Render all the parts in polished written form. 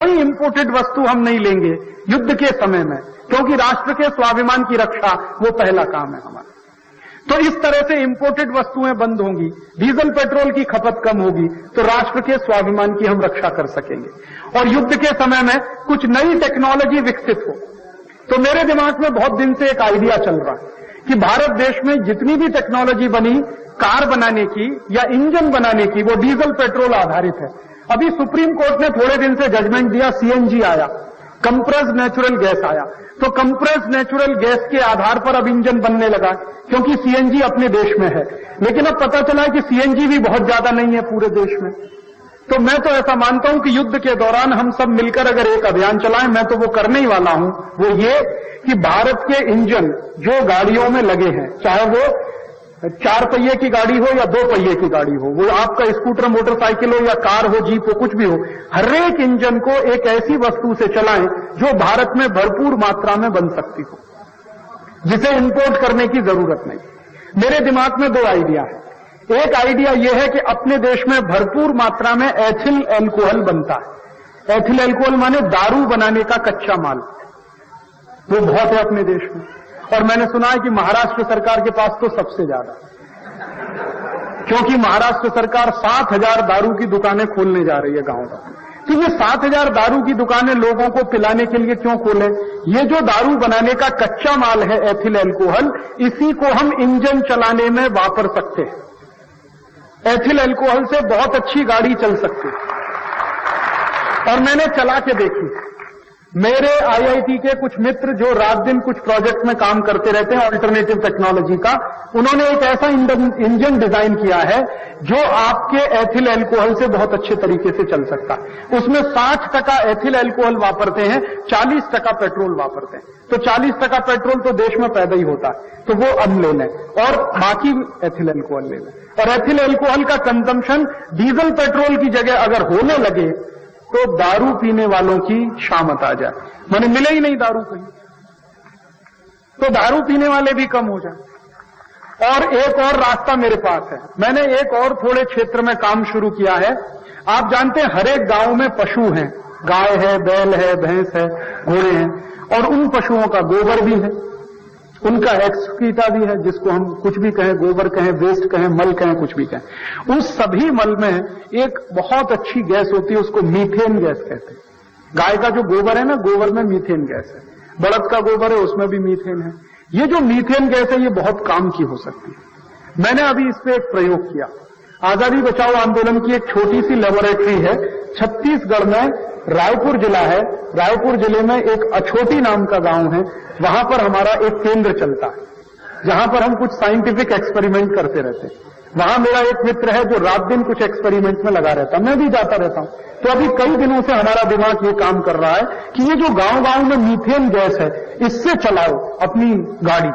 कोई इंपोर्टेड वस्तु हम नहीं लेंगे युद्ध के समय में, क्योंकि राष्ट्र के स्वाभिमान की रक्षा वो पहला काम है हमारा। तो इस तरह से इंपोर्टेड वस्तुएं बंद होंगी, डीजल पेट्रोल की खपत कम होगी, तो राष्ट्र के स्वाभिमान की हम रक्षा कर सकेंगे। और युद्ध के समय में कुछ नई टेक्नोलॉजी विकसित हो। तो मेरे दिमाग में बहुत दिन से एक आइडिया चल रहा है कि भारत देश में जितनी भी टेक्नोलॉजी बनी कार बनाने की या इंजन बनाने की, वो डीजल पेट्रोल आधारित है। अभी सुप्रीम कोर्ट ने थोड़े दिन से जजमेंट दिया, सीएनजी आया, कंप्रेस्ड नेचुरल गैस आया। तो कंप्रेस्ड नेचुरल गैस के आधार पर अब इंजन बनने लगा, क्योंकि सीएनजी अपने देश में है। लेकिन अब पता चला है कि सीएनजी भी बहुत ज्यादा नहीं है पूरे देश में। तो मैं तो ऐसा मानता हूं कि युद्ध के दौरान हम सब मिलकर अगर एक अभियान चलाएं, मैं तो वो करने ही वाला हूं, वो ये कि भारत के इंजन जो गाड़ियों में लगे हैं, चाहे वो 4 पहिए की गाड़ी हो या 2 पहिए की गाड़ी हो, वो आपका स्कूटर, मोटरसाइकिल हो या कार हो, जीप हो, कुछ भी हो, हर एक इंजन को एक ऐसी वस्तु से चलाएं जो भारत में भरपूर मात्रा में बन सकती हो, जिसे इंपोर्ट करने की जरूरत नहीं। मेरे दिमाग में 2 आइडिया है। एक आइडिया यह है कि अपने देश में भरपूर मात्रा में एथिल एल्कोहल बनता है। एथिल एल्कोहल माने दारू बनाने का कच्चा माल, वो बहुत है अपने देश में। और मैंने सुना है कि महाराष्ट्र सरकार के पास तो सबसे ज्यादा, क्योंकि महाराष्ट्र सरकार 7,000 दारू की दुकानें खोलने जा रही है गांव में। तो ये 7,000 दारू की दुकानें लोगों को पिलाने के लिए क्यों खोले? ये जो दारू बनाने का कच्चा माल है एथिल एल्कोहल, इसी को हम इंजन चलाने में वापर सकते हैं। एथिल एल्कोहल से बहुत अच्छी गाड़ी चल सकती है। और मैंने चला के देखी। मेरे आईआईटी के कुछ मित्र जो रात दिन कुछ प्रोजेक्ट में काम करते रहते हैं ऑल्टरनेटिव टेक्नोलॉजी का, उन्होंने एक ऐसा इंजन डिजाइन किया है जो आपके एथिल एल्कोहल से बहुत अच्छे तरीके से चल सकता है। उसमें 60% एथिल एल्कोहल वापरते हैं, 40% पेट्रोल वापरते हैं। तो 40% पेट्रोल तो देश में पैदा ही होता है, तो वो अब ले लें और बाकी एथिल एल्कोहल ले लें। और एथिल एल्कोहल का कंजम्पशन डीजल पेट्रोल की जगह अगर होने लगे तो दारू पीने वालों की शामत आ जाए, माने मिले ही नहीं दारू कहीं, तो दारू पीने वाले भी कम हो जाए। और एक और रास्ता मेरे पास है। मैंने एक और थोड़े क्षेत्र में काम शुरू किया है। आप जानते हैं हर एक गांव में पशु हैं, गाय है, बैल है, भैंस है, घोड़े हैं, और उन पशुओं का गोबर भी है, उनका एक्सक्रीटा भी है, जिसको हम कुछ भी कहें, गोबर कहें, वेस्ट कहें, मल कहें, कुछ भी कहें। उस सभी मल में एक बहुत अच्छी गैस होती है, उसको मीथेन गैस कहते हैं। गाय का जो गोबर है ना, गोबर में मीथेन गैस है। बड़द का गोबर है, उसमें भी मीथेन है। ये जो मीथेन गैस है, ये बहुत काम की हो सकती है। मैंने अभी इस पे एक प्रयोग किया। आजादी बचाओ आंदोलन की एक छोटी सी लेबोरेटरी है छत्तीसगढ़ में, रायपुर जिला है। रायपुर जिले में एक अछोटी नाम का गांव है, वहां पर हमारा एक केंद्र चलता है, जहां पर हम कुछ साइंटिफिक एक्सपेरिमेंट करते रहते हैं। वहां मेरा एक मित्र है जो रात दिन कुछ एक्सपेरिमेंट में लगा रहता है, मैं भी जाता रहता हूं। तो अभी कई दिनों से हमारा दिमाग ये काम कर रहा है कि ये जो गांव-गांव में मीथेन गैस है, इससे चलाओ अपनी गाड़ी।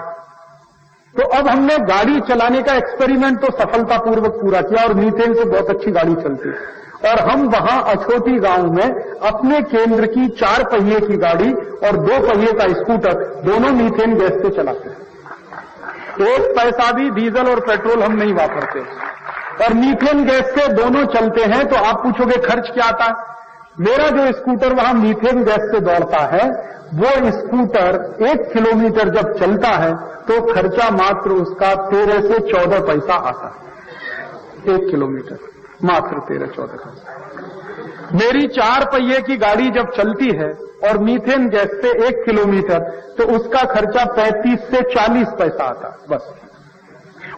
तो अब हमने गाड़ी चलाने का एक्सपेरिमेंट तो सफलतापूर्वक पूरा किया और मीथेन से बहुत अच्छी गाड़ी चलती है। और हम वहां अछोटी गांव में अपने केंद्र की 4 पहिए की गाड़ी और 2 पहिए का स्कूटर दोनों मीथेन गैस से चलाते हैं। 1 पैसा भी डीजल और पेट्रोल हम नहीं वापरते और मीथेन गैस से दोनों चलते हैं। तो आप पूछोगे खर्च क्या आता है? मेरा जो स्कूटर वहां मीथेन गैस से दौड़ता है, वो स्कूटर 1 किलोमीटर जब चलता है तो खर्चा मात्र उसका 13 से 14 पैसा आता है। 1 किलोमीटर मात्र 13-14 पैसा। मेरी 4 पहिए की गाड़ी जब चलती है और मीथेन गैस से 1 किलोमीटर, तो उसका खर्चा 35 से 40 पैसा आता है बस।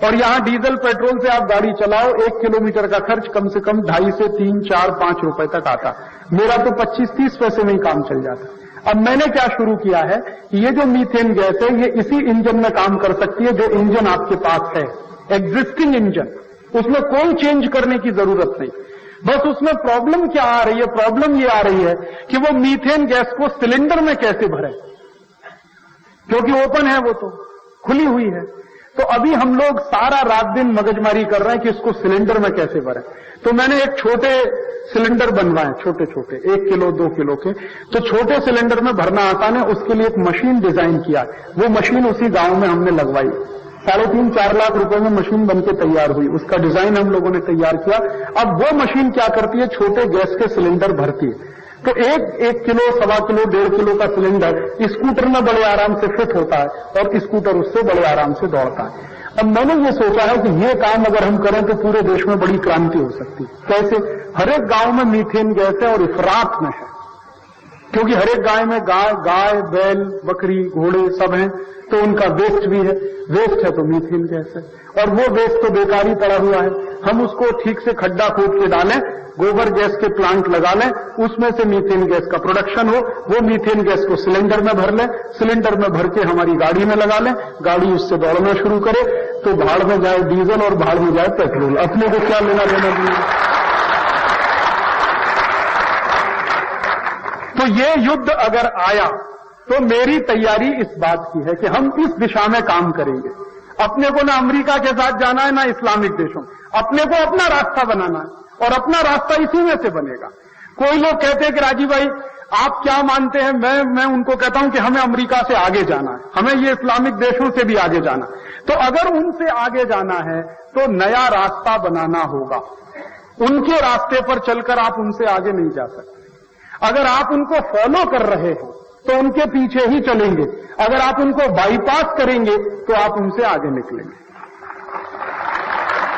और यहां डीजल पेट्रोल से आप गाड़ी चलाओ, 1 किलोमीटर का खर्च कम से कम 2.5 से 3, 4, 5 रुपए तक आता। मेरा तो 25-30 पैसे में ही काम चल जाता। अब मैंने क्या शुरू किया है कि ये जो मीथेन गैस है, ये इसी इंजन में काम कर सकती है जो इंजन आपके पास है, एग्जिस्टिंग इंजन। उसमें कोई चेंज करने की जरूरत नहीं। बस उसमें प्रॉब्लम क्या आ रही है? प्रॉब्लम ये आ रही है कि वो मीथेन गैस को सिलेंडर में कैसे भरें, क्योंकि ओपन है, वो तो खुली हुई है। तो अभी हम लोग सारा रात दिन मगजमारी कर रहे हैं कि इसको सिलेंडर में कैसे भरें। तो मैंने एक छोटे सिलेंडर बनवाए, छोटे छोटे 1 किलो 2 किलो के। तो छोटे सिलेंडर में भरना आसान है, उसके लिए एक मशीन डिजाइन किया। वो मशीन उसी गांव में हमने लगवाई। 3.5-4 लाख रुपए में मशीन बनके तैयार हुई। उसका डिजाइन हम लोगों ने तैयार किया। अब वो मशीन क्या करती है? छोटे गैस के सिलेंडर भरती है। तो एक किलो, 1.25 किलो, 1.5 किलो का सिलेंडर स्कूटर में बड़े आराम से फिट होता है और स्कूटर उससे बड़े आराम से दौड़ता है। अब मैंने ये सोचा है कि ये काम अगर हम करें तो पूरे देश में बड़ी क्रांति हो सकती है। कैसे? हर एक गांव में मीथेन गैस है और इफरात में है, क्योंकि हर एक गाय में गाय, बैल, बकरी, घोड़े सब हैं, तो उनका वेस्ट भी है। वेस्ट है तो मीथेन गैस है, और वो वेस्ट तो बेकार ही पड़ा हुआ है। हम उसको ठीक से खड्डा खोद के डालें, गोबर गैस के प्लांट लगा लें, उसमें से मीथेन गैस का प्रोडक्शन हो, वो मीथेन गैस को सिलेंडर में भर लें, सिलेंडर में भर के हमारी गाड़ी में लगा लें, गाड़ी उससे दौड़ना शुरू करे, तो भाड़ में जाए डीजल और भाड़ में जाए पेट्रोल, अपने को क्या लेना देना नहीं। तो ये युद्ध अगर आया तो मेरी तैयारी इस बात की है कि हम इस दिशा में काम करेंगे। अपने को ना अमेरिका के साथ जाना है ना इस्लामिक देशों, अपने को अपना रास्ता बनाना है और अपना रास्ता इसी में से बनेगा। कोई लोग कहते हैं कि राजीव भाई आप क्या मानते हैं? मैं उनको कहता हूं कि हमें अमेरिका से आगे जाना है, हमें ये इस्लामिक देशों से भी आगे जाना। तो अगर उनसे आगे जाना है तो नया रास्ता बनाना होगा। उनके रास्ते पर चलकर आप उनसे आगे नहीं जा सकते। अगर आप उनको फॉलो कर रहे हो तो उनके पीछे ही चलेंगे, अगर आप उनको बाईपास करेंगे तो आप उनसे आगे निकलेंगे।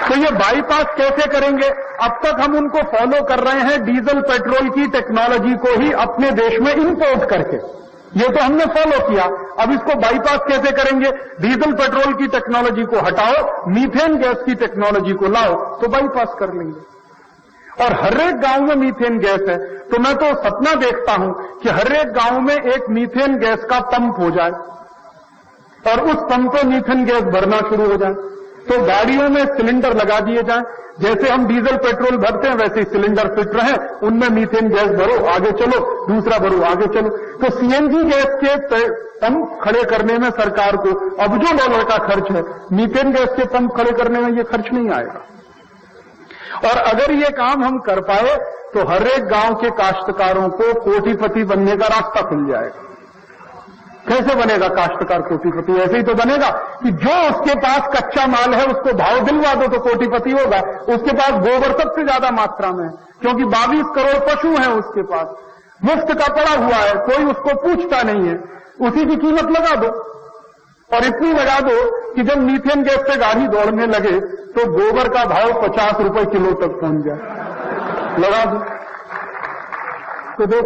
तो ये बाईपास कैसे करेंगे? अब तक हम उनको फॉलो कर रहे हैं डीजल पेट्रोल की टेक्नोलॉजी को ही अपने देश में इंपोर्ट करके, ये तो हमने फॉलो किया। अब इसको बाईपास कैसे करेंगे? डीजल पेट्रोल की टेक्नोलॉजी को हटाओ, मीथेन गैस की टेक्नोलॉजी को लाओ, तो बाईपास कर लेंगे। और हर एक गांव में मीथेन गैस है, तो मैं तो सपना देखता हूं कि हर एक गांव में एक मीथेन गैस का पंप हो जाए और उस पंप पे मीथेन गैस भरना शुरू हो जाए। तो गाड़ियों में सिलेंडर लगा दिए जाएं, जैसे हम डीजल पेट्रोल भरते हैं वैसे ही सिलेंडर फिट रहे, उनमें मीथेन गैस भरो, आगे चलो, दूसरा भरो, आगे चलो। तो सीएनजी गैस के पंप खड़े करने में सरकार को अरबों डॉलर का खर्च है, मीथेन गैस के पंप खड़े करने में ये खर्च नहीं आएगा। और अगर ये काम हम कर पाए तो हर एक गांव के काश्तकारों को कोटिपति बनने का रास्ता खुल जाएगा। कैसे बनेगा काश्तकार कोटिपति? ऐसे ही तो बनेगा कि जो उसके पास कच्चा माल है उसको भाव दिलवा दो तो कोटिपति होगा। उसके पास गोबर सबसे ज्यादा मात्रा में है, क्योंकि 22 करोड़ पशु हैं उसके पास, मुफ्त का पड़ा हुआ है, कोई उसको पूछता नहीं है, उसी की कीमत लगा दो। और इतनी लगा दो कि जब मीथेन गैस पे गाड़ी दौड़ने लगे तो गोबर का भाव 50 रुपए किलो तक पहुंच जाए, लगा दो तो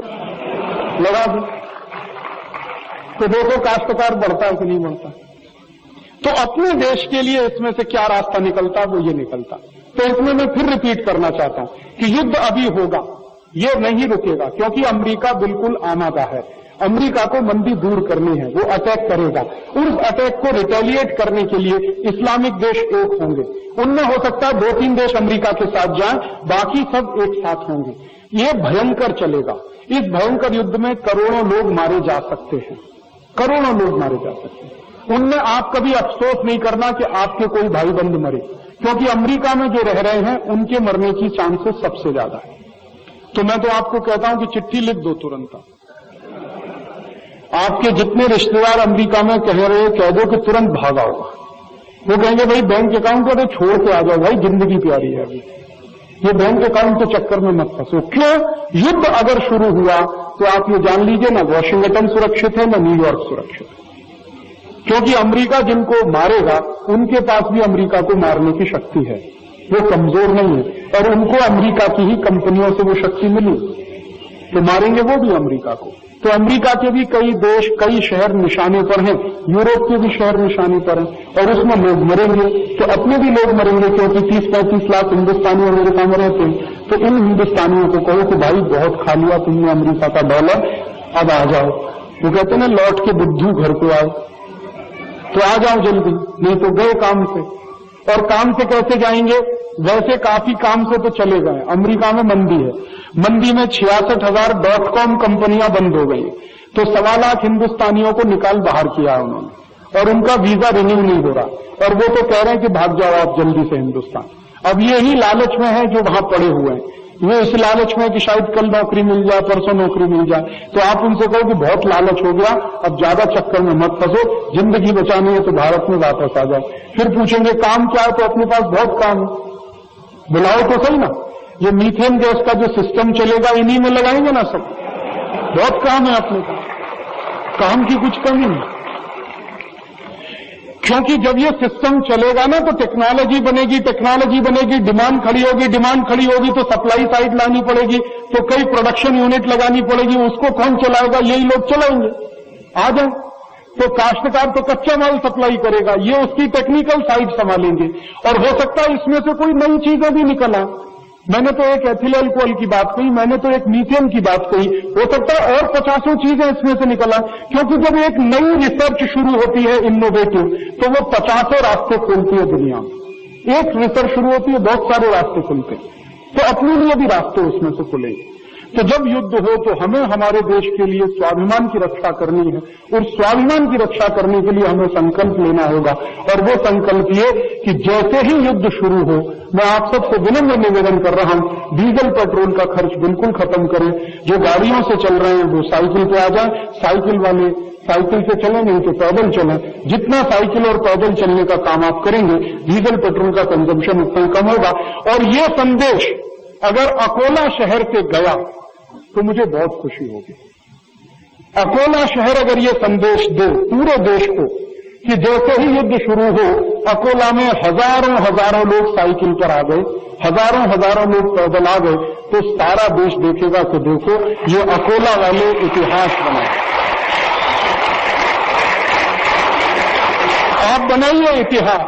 लगा दो तो देखो काश्तकार बढ़ता है कि नहीं बढ़ता। तो अपने देश के लिए इसमें से क्या रास्ता निकलता, वो ये निकलता। तो इसमें मैं फिर रिपीट करना चाहता हूं कि युद्ध अभी होगा, ये नहीं रुकेगा, क्योंकि अमेरिका बिल्कुल आमादा है। अमेरिका को मंदी दूर करनी है, वो अटैक करेगा। उस अटैक को रिटेलिएट करने के लिए इस्लामिक देश एक होंगे। उनमें हो सकता है 2-3 देश अमेरिका के साथ जाएं, बाकी सब एक साथ होंगे। ये भयंकर चलेगा। इस भयंकर युद्ध में करोड़ों लोग मारे जा सकते हैं, करोड़ों लोग मारे जा सकते हैं। उनमें आप कभी अफसोस नहीं करना कि आपके कोई भाई बंद मरे, क्योंकि अमेरिका में जो रह रहे हैं उनके मरने की चांसेस सबसे ज्यादा है। तो मैं तो आपको कहता हूं कि चिट्ठी लिख दो तुरंत। आपके जितने रिश्तेदार अमेरिका में कह रहे हो, कह दो कि तुरंत भागा होगा। वो कहेंगे भाई बैंक अकाउंट को तो छोड़ के आ जाओ, भाई जिंदगी प्यारी है अभी, ये बैंक अकाउंट के चक्कर में मत फंसो। क्यों? युद्ध अगर शुरू हुआ तो आप ये जान लीजिए ना वॉशिंगटन सुरक्षित है ना न्यूयॉर्क सुरक्षित है, क्योंकि अमेरिका जिनको मारेगा उनके पास भी अमेरिका को मारने की शक्ति है, वो कमजोर नहीं है, और उनको अमेरिका की ही कंपनियों से वो शक्ति मिली, तो मारेंगे वो भी अमेरिका को। तो अमेरिका के भी कई देश, कई शहर निशाने पर हैं, यूरोप के भी शहर निशाने पर हैं, और उसमें लोग मरेंगे तो अपने भी लोग मरेंगे, क्योंकि 30-35 लाख हिंदुस्तानी अमेरिका में रहते हैं। तो इन हिंदुस्तानियों को कहो कि भाई बहुत खा लिया तुमने अमेरिका का डॉलर, अब आ जाओ। वो कहते ना लौट के बुद्धू घर को आओ, तो आ जाओ जल्दी, नहीं तो गए काम से। और काम से कैसे जाएंगे? वैसे काफी काम से तो चले गए। अमेरिका में मंदी है, मंदी में 66,000 .com कंपनियां बंद हो गई, तो 1.25 लाख हिंदुस्तानियों को निकाल बाहर किया उन्होंने, और उनका वीजा रिन्यू नहीं हो रहा, और वो तो कह रहे हैं कि भाग जाओ आप जल्दी से हिंदुस्तान। अब ये ही लालच में है जो वहां पड़े हुए हैं, वो इस लालच में कि शायद कल नौकरी मिल जाए, परसों नौकरी मिल जाए। तो आप उनसे कहो कि बहुत लालच हो गया, अब ज्यादा चक्कर में मत फंसो, जिंदगी बचानी है तो भारत में वापस आ जाओ। फिर पूछेंगे काम क्या है, तो अपने पास बहुत काम है, बुलाओ तो सही ना। ये मीथेन गैस का जो सिस्टम चलेगा इन्हीं में लगाएंगे ना सब। बहुत काम है अपने का, काम की कुछ कमी नहीं। क्योंकि जब ये सिस्टम चलेगा ना तो टेक्नोलॉजी बनेगी, डिमांड खड़ी होगी तो सप्लाई साइड लानी पड़ेगी, तो कई प्रोडक्शन यूनिट लगानी पड़ेगी, उसको कौन चलाएगा? यही लोग चलाएंगे। आ जाए तो काश्तकार तो कच्चा माल सप्लाई करेगा, ये उसकी टेक्निकल साइड संभालेंगे, और हो सकता है इसमें से कोई नई चीजें भी निकल आए। मैंने तो एक एथिल अल्कोहल की बात कही, मैंने तो एक मीथेन की बात कही, हो सकता है और 50 चीजें इसमें से निकल आए, क्योंकि जब एक नई रिसर्च शुरू होती है इनोवेटिव, तो वो 50 रास्ते खोलती है दुनिया में। एक रिसर्च शुरू होती है, बहुत सारे रास्ते खुलते हैं, तो अपने लिए भी रास्ते उसमें से खुलेंगे। तो जब युद्ध हो तो हमें हमारे देश के लिए स्वाभिमान की रक्षा करनी है, और स्वाभिमान की रक्षा करने के लिए हमें संकल्प लेना होगा। और वो संकल्प ये कि जैसे ही युद्ध शुरू हो, मैं आप सबसे विनम्र निवेदन कर रहा हूं, डीजल पेट्रोल का खर्च बिल्कुल खत्म करें। जो गाड़ियों से चल रहे हैं वो साइकिल पे आ जाए, साइकिल वाले साइकिल से चलें, नहीं तो पैदल चलें। जितना साइकिल और पैदल चलने का काम आप करेंगे, डीजल पेट्रोल का कंजम्पशन उतना कम होगा। और ये संदेश अगर अकोला शहर से गया तो मुझे बहुत खुशी होगी। अकोला शहर अगर ये संदेश दे पूरे देश को कि जैसे ही युद्ध शुरू हो, अकोला में हजारों लोग साइकिल पर आ गए, हजारों लोग पैदल आ गए, तो सारा देश देखेगा कि देखो ये अकोला वाले इतिहास बनाए। आप बनाइए इतिहास,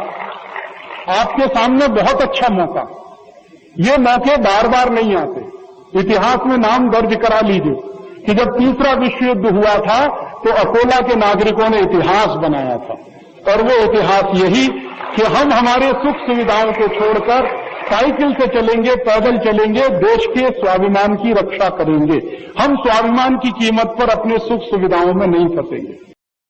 आपके सामने बहुत अच्छा मौका। ये मौके बार बार नहीं आते। इतिहास में नाम दर्ज करा लीजिए कि जब तीसरा विश्व युद्ध हुआ था तो अकोला के नागरिकों ने इतिहास बनाया था, और वो इतिहास यही कि हम हमारे सुख सुविधाओं को छोड़कर साइकिल से चलेंगे, पैदल चलेंगे, देश के स्वाभिमान की रक्षा करेंगे। हम स्वाभिमान की कीमत पर अपने सुख सुविधाओं में नहीं फंसेंगे।